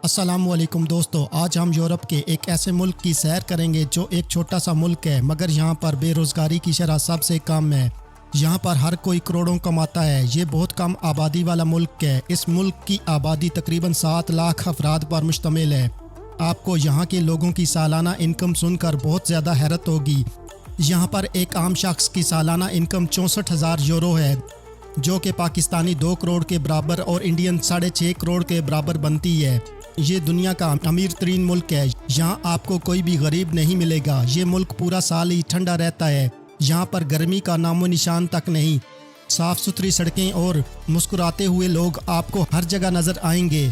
अस्सलामुअलैकुम दोस्तों, आज हम यूरोप के एक ऐसे मुल्क की सैर करेंगे जो एक छोटा सा मुल्क है, मगर यहाँ पर बेरोज़गारी की शरह सबसे कम है। यहाँ पर हर कोई करोड़ों कमाता है। ये बहुत कम आबादी वाला मुल्क है। इस मुल्क की आबादी तकरीबन 7 लाख अफराद पर मुश्तमिल है। आपको यहाँ के लोगों की सालाना इनकम सुनकर बहुत ज़्यादा हैरत होगी। यहाँ पर एक आम शख्स की सालाना इनकम 64,000 यूरो है, जो कि पाकिस्तानी 2 करोड़ के बराबर और इंडियन 6.5 करोड़ के बराबर बनती है। ये दुनिया का अमीर तरीन मुल्क है। यहाँ आपको कोई भी गरीब नहीं मिलेगा। ये मुल्क पूरा साल ही ठंडा रहता है। यहाँ पर गर्मी का नामो निशान तक नहीं। साफ़ सुथरी सड़कें और मुस्कुराते हुए लोग आपको हर जगह नज़र आएंगे।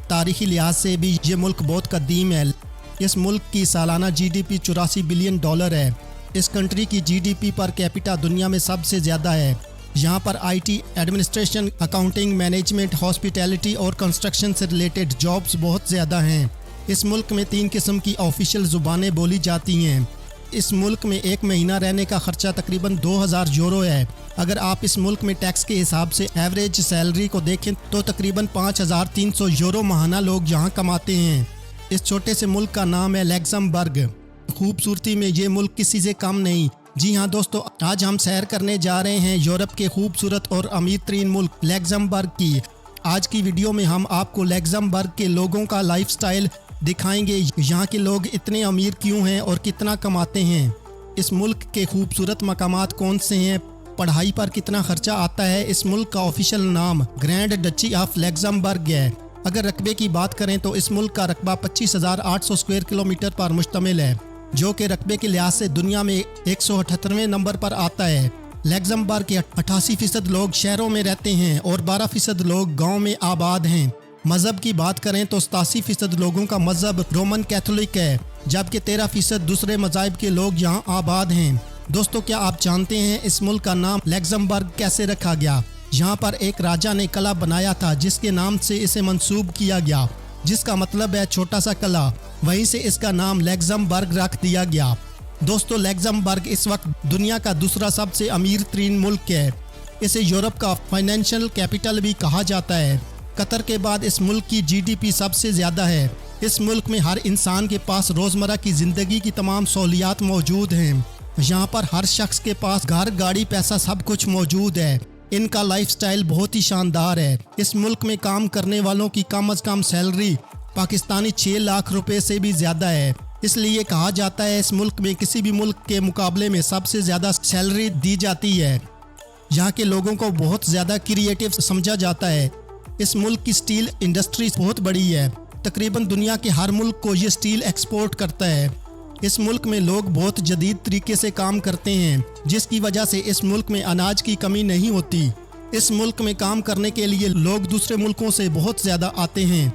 तारीखी लिहाज से भी ये मुल्क बहुत कदीम है। इस मुल्क की सालाना GDP 84 बिलियन डॉलर है। इस कंट्री की GDP पर कैपिटा दुनिया में सबसे ज़्यादा है। यहाँ पर IT, administration, accounting, management, hospitality और कंस्ट्रक्शन से रिलेटेड जॉब्स बहुत ज़्यादा हैं। इस मुल्क में 3 किस्म की ऑफिशियल ज़ुबानें बोली जाती हैं। इस मुल्क में एक महीना रहने का ख़र्चा तकरीबन 2000 यूरो है। अगर आप इस मुल्क में टैक्स के हिसाब से एवरेज सैलरी को देखें तो तकरीबन 5300 यूरो माहाना लोग यहाँ कमाते हैं। इस छोटे से मुल्क का नाम है लग्जमबर्ग। खूबसूरती में ये मुल्क किसी से कम नहीं। जी हाँ दोस्तों, आज हम सैर करने जा रहे हैं यूरोप के खूबसूरत और अमीर तरीन मुल्क लग्जमबर्ग की। आज की वीडियो में हम आपको लग्जमबर्ग के लोगों का लाइफस्टाइल दिखाएंगे। यहाँ के लोग इतने अमीर क्यों हैं और कितना कमाते हैं। इस मुल्क के खूबसूरत मकामात कौन से हैं, पढ़ाई पर कितना खर्चा आता है। इस मुल्क का ऑफिशियल नाम ग्रैंड डची ऑफ लग्जमबर्ग है। अगर रकबे की बात करें तो इस मुल्क का रकबा 25,800 स्क्वायर किलोमीटर पर मुश्तमिल है, जो कि रकबे के लिहाज से दुनिया में 178वें नंबर पर आता है। लग्जमबर्ग के 88% लोग शहरों में रहते हैं और 12% लोग गांव में आबाद हैं। मज़हब की बात करें तो 87% लोगों का मज़हब रोमन कैथोलिक है, जबकि 13% दूसरे मज़ाहिब के लोग यहाँ आबाद हैं। दोस्तों, क्या आप जानते हैं इस मुल्क का नाम लग्जमबर्ग कैसे रखा गया? यहाँ पर एक राजा ने किला बनाया था जिसके नाम से इसे मंसूब किया गया, जिसका मतलब है छोटा सा किला। वहीं से इसका नाम लग्जमबर्ग रख दिया गया। दोस्तों, लग्जमबर्ग इस वक्त दुनिया का दूसरा सबसे अमीर तरीन मुल्क है। इसे यूरोप का फाइनेंशियल कैपिटल भी कहा जाता है। कतर के बाद इस मुल्क की GDP सबसे ज़्यादा है। इस मुल्क में हर इंसान के पास रोज़मर्रा की ज़िंदगी की तमाम सहूलियात मौजूद हैं। यहाँ पर हर शख्स के पास घर, गाड़ी, पैसा सब कुछ मौजूद है। इनका लाइफस्टाइल बहुत ही शानदार है। इस मुल्क में काम करने वालों की कम अज़ कम सैलरी पाकिस्तानी 6 लाख रुपए से भी ज़्यादा है। इसलिए कहा जाता है इस मुल्क में किसी भी मुल्क के मुकाबले में सबसे ज़्यादा सैलरी दी जाती है। यहाँ के लोगों को बहुत ज़्यादा क्रिएटिव समझा जाता है। इस मुल्क की स्टील इंडस्ट्री बहुत बड़ी है। तकरीबन दुनिया के हर मुल्क को ये स्टील एक्सपोर्ट करता है। इस मुल्क में लोग बहुत जदीद तरीके से काम करते हैं, जिसकी वजह से इस मुल्क में अनाज की कमी नहीं होती। इस मुल्क में काम करने के लिए लोग दूसरे मुल्कों से बहुत ज़्यादा आते हैं,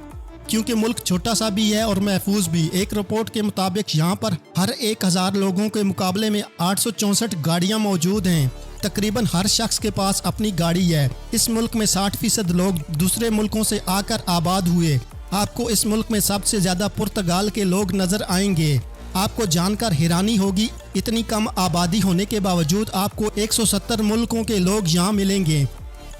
क्योंकि मुल्क छोटा सा भी है और महफूज भी। एक रिपोर्ट के मुताबिक यहाँ पर हर 1000 लोगों के मुकाबले में 864 गाड़ियाँ मौजूद हैं। तकरीबन हर शख्स के पास अपनी गाड़ी है। इस मुल्क में 60% लोग दूसरे मुल्कों से आकर आबाद हुए। आपको इस मुल्क में सबसे ज़्यादा पुर्तगाल के लोग नज़र आएंगे। आपको जानकर हैरानी होगी, इतनी कम आबादी होने के बावजूद आपको 170 मुल्कों के लोग यहाँ मिलेंगे,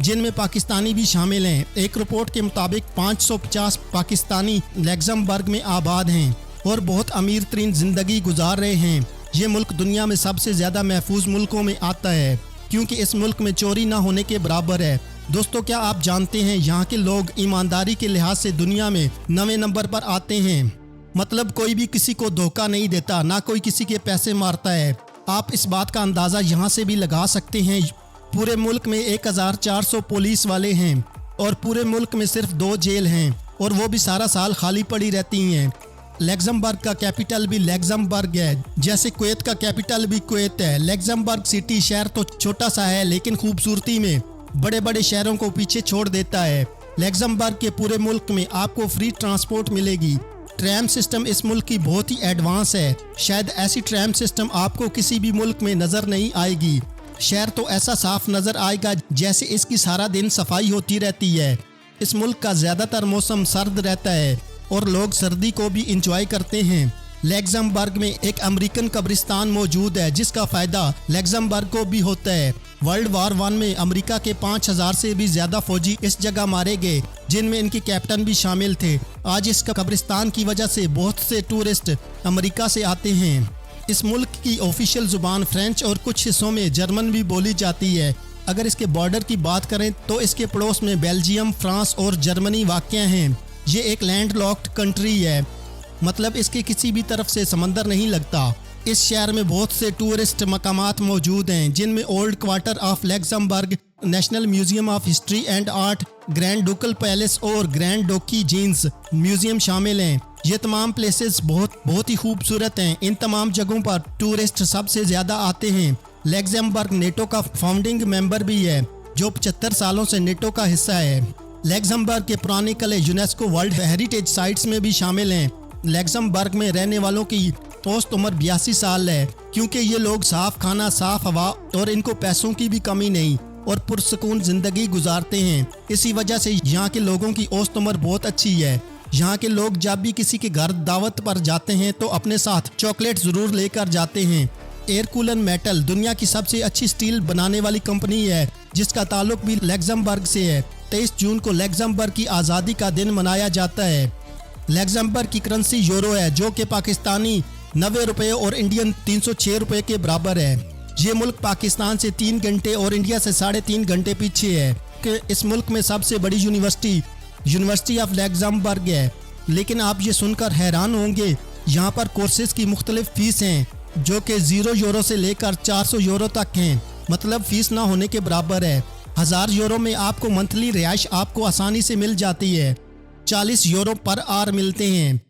जिनमें पाकिस्तानी भी शामिल हैं। एक रिपोर्ट के मुताबिक 550 पाकिस्तानी लग्जमबर्ग में आबाद हैं और बहुत अमीर तरीन ज़िंदगी गुजार रहे हैं। ये मुल्क दुनिया में सबसे ज़्यादा महफूज मुल्कों में आता है, क्योंकि इस मुल्क में चोरी ना होने के बराबर है। दोस्तों, क्या आप जानते हैं यहाँ के लोग ईमानदारी के लिहाज से दुनिया में 9वें नंबर पर आते हैं। मतलब कोई भी किसी को धोखा नहीं देता, ना कोई किसी के पैसे मारता है। आप इस बात का अंदाज़ा यहाँ से भी लगा सकते हैं। पूरे मुल्क में 1400 पुलिस वाले हैं और पूरे मुल्क में सिर्फ 2 जेल हैं, और वो भी सारा साल खाली पड़ी रहती हैं। लग्जमबर्ग का कैपिटल भी लग्जमबर्ग है, जैसे कुवैत का कैपिटल भी कुवैत है। लग्जमबर्ग सिटी शहर तो छोटा सा है, लेकिन खूबसूरती में बड़े बड़े शहरों को पीछे छोड़ देता है। लग्जमबर्ग के पूरे मुल्क में आपको फ्री ट्रांसपोर्ट मिलेगी। ट्रैम सिस्टम इस मुल्क की बहुत ही एडवांस है। शायद ऐसी ट्रैम सिस्टम आपको किसी भी मुल्क में नज़र नहीं आएगी। शहर तो ऐसा साफ नज़र आएगा जैसे इसकी सारा दिन सफाई होती रहती है। इस मुल्क का ज़्यादातर मौसम सर्द रहता है और लोग सर्दी को भी इंजॉय करते हैं। लग्जमबर्ग में एक अमेरिकन कब्रिस्तान मौजूद है जिसका फ़ायदा लग्जमबर्ग को भी होता है। वर्ल्ड वार 1 में अमेरिका के 5000 से भी ज़्यादा फौजी इस जगह मारे गए, जिनमें इनके कैप्टन भी शामिल थे। आज इस कब्रिस्तान की वजह से बहुत से टूरिस्ट अमेरिका से आते हैं। इस मुल्क की ऑफिशियल ज़ुबान फ्रेंच और कुछ हिस्सों में जर्मन भी बोली जाती है। अगर इसके बॉर्डर की बात करें तो इसके पड़ोस में बेल्जियम, फ्रांस और जर्मनी वाक़या हैं। ये एक लैंड लॉक्ड कंट्री है, मतलब इसके किसी भी तरफ से समंदर नहीं लगता। इस शहर में बहुत से टूरिस्ट मकामात मौजूद हैं, जिनमें old quarter of Luxembourg, national museum of history and art, grand ducal palace और ग्रैंड डोकी जीन्स म्यूजियम शामिल हैं। ये तमाम प्लेसेस बहुत ही खूबसूरत हैं। इन तमाम जगहों पर टूरिस्ट सबसे ज़्यादा आते हैं। लग्जमबर्ग नेटो का फाउंडिंग मेंबर भी है, जो 75 सालों से नेटो का हिस्सा है। लग्जमबर्ग के पुराने किले यूनेस्को वर्ल्ड हेरिटेज साइट्स में भी शामिल हैं। लग्जमबर्ग में रहने वालों की औसत उम्र 82 साल है, क्योंकि ये लोग साफ खाना, साफ हवा और इनको पैसों की भी कमी नहीं और पुरसकून ज़िंदगी गुजारते हैं। इसी वजह से यहाँ के लोगों की औसत उम्र बहुत अच्छी है। यहाँ के लोग जब भी किसी के घर दावत पर जाते हैं तो अपने साथ चॉकलेट ज़रूर लेकर जाते हैं। एरकुलन मेटल दुनिया की सबसे अच्छी स्टील बनाने वाली कंपनी है, जिसका ताल्लुक भी लग्जमबर्ग से है। 23 जून को लग्जमबर्ग की आज़ादी का दिन मनाया जाता है। लग्जमबर्ग की करेंसी यूरो है, जो कि पाकिस्तानी 90 रुपये और इंडियन 306 रुपये के बराबर है। ये मुल्क पाकिस्तान से 3 घंटे और इंडिया से 3.5 घंटे पीछे है। कि इस मुल्क में सबसे बड़ी यूनिवर्सिटी ऑफ लग्जमबर्ग है। लेकिन आप ये सुनकर हैरान होंगे, यहाँ पर कोर्सेज की मुख्तलिफ फ़ीस हैं, जो कि 0 यूरो से लेकर 400 यूरो तक हैं, मतलब फ़ीस ना होने के बराबर है। 1000 यूरो में आपको मंथली रिहाइश आपको आसानी से मिल जाती है। 40 यूरो पर आवर मिलते हैं।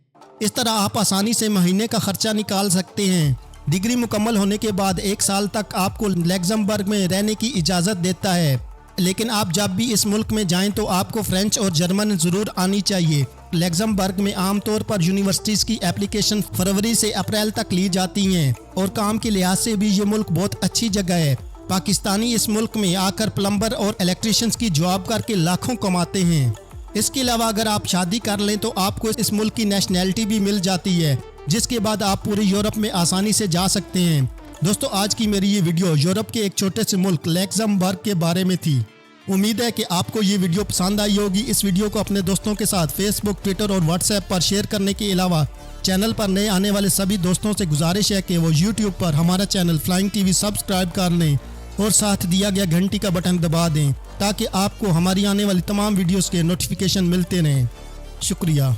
इस तरह आप आसानी से महीने का खर्चा निकाल सकते हैं। डिग्री मुकम्मल होने के बाद 1 साल तक आपको लग्जमबर्ग में रहने की इजाज़त देता है। लेकिन आप जब भी इस मुल्क में जाएं तो आपको फ्रेंच और जर्मन ज़रूर आनी चाहिए। लग्जमबर्ग में आमतौर पर यूनिवर्सिटीज़ की एप्लीकेशन फरवरी से अप्रैल तक ली जाती हैं और काम के लिहाज से भी ये मुल्क बहुत अच्छी जगह है। पाकिस्तानी इस मुल्क में आकर प्लम्बर और इलेक्ट्रीशियंस की जॉब करके लाखों कमाते हैं। इसके अलावा अगर आप शादी कर लें तो आपको इस मुल्क की नेशनैलिटी भी मिल जाती है, जिसके बाद आप पूरे यूरोप में आसानी से जा सकते हैं। दोस्तों, आज की मेरी ये वीडियो यूरोप के एक छोटे से मुल्क लग्जमबर्ग के बारे में थी। उम्मीद है कि आपको ये वीडियो पसंद आई होगी। इस वीडियो को अपने दोस्तों के साथ फेसबुक, ट्विटर और व्हाट्सएप पर शेयर करने के अलावा चैनल पर नए आने वाले सभी दोस्तों से गुजारिश है कि वो यूट्यूब पर हमारा चैनल फ्लाइंग टीवी सब्सक्राइब कर लें और साथ दिया गया घंटी का बटन दबा दें, ताकि आपको हमारी आने वाली तमाम वीडियोस के नोटिफिकेशन मिलते रहें। शुक्रिया।